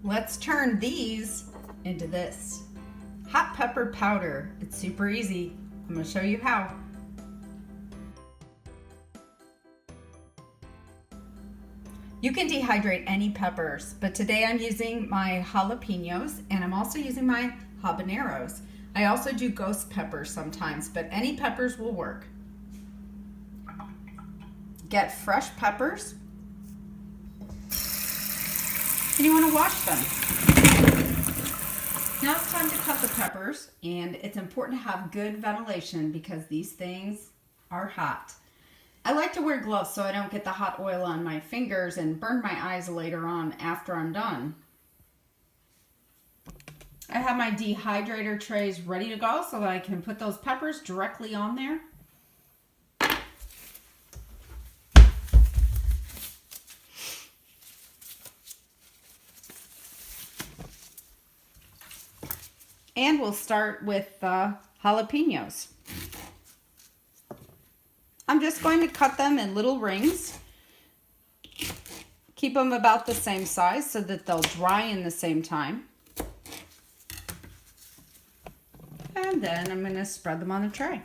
Let's turn these into this hot pepper powder. It's super easy. I'm going to show you how. You can dehydrate any peppers, but today I'm using my jalapenos and I'm also using my habaneros. I also do ghost peppers sometimes, but any peppers will work. Get fresh peppers and you want to wash them. Now it's time to cut the peppers, and it's important to have good ventilation because these things are hot. I like to wear gloves so I don't get the hot oil on my fingers and burn my eyes later on after I'm done. I have my dehydrator trays ready to go so that I can put those peppers directly on there. And we'll start with the jalapenos. I'm just going to cut them in little rings. Keep them about the same size so that they'll dry in the same time. And then I'm going to spread them on the tray.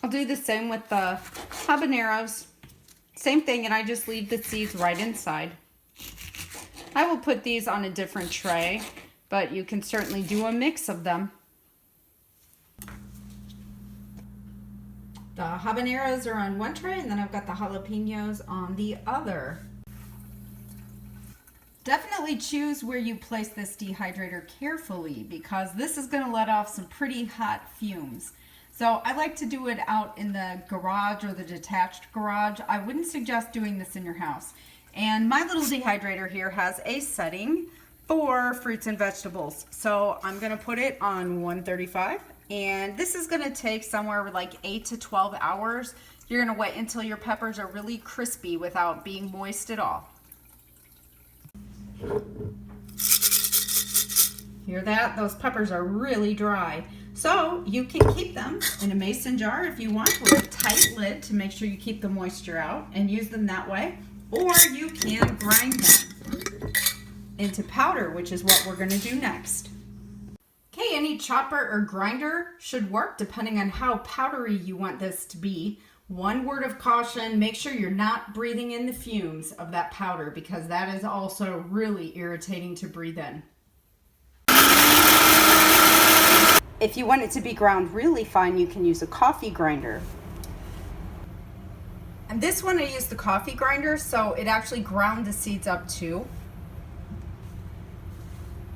I'll do the same with the habaneros. Same thing, and I just leave the seeds right inside. I will put these on a different tray, but you can certainly do a mix of them. The habaneros are on one tray, and then I've got the jalapenos on the other. Definitely choose where you place this dehydrator carefully because this is going to let off some pretty hot fumes. So I like to do it out in the garage or the detached garage. I wouldn't suggest doing this in your house. And my little dehydrator here has a setting for fruits and vegetables. So I'm going to put it on 135, and this is going to take somewhere like 8 to 12 hours. You're going to wait until your peppers are really crispy without being moist at all. Hear that? Those peppers are really dry. So you can keep them in a mason jar if you want with a tight lid to make sure you keep the moisture out and use them that way. Or you can grind them into powder, which is what we're going to do next. Okay, any chopper or grinder should work depending on how powdery you want this to be. One word of caution, make sure you're not breathing in the fumes of that powder because that is also really irritating to breathe in. If you want it to be ground really fine, you can use a coffee grinder. And this one I use the coffee grinder, so it actually ground the seeds up too.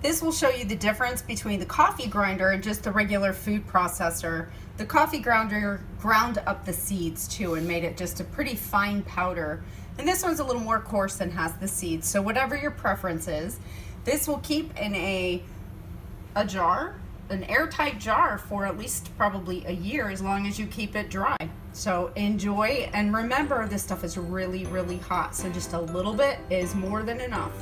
This will show you the difference between the coffee grinder and just a regular food processor. The coffee grinder ground up the seeds too and made it just a pretty fine powder. And this one's a little more coarse and has the seeds. So whatever your preference is, this will keep in a jar, an airtight jar for at least probably a year as long as you keep it dry. So enjoy, and remember this stuff is really, really hot, so just a little bit is more than enough.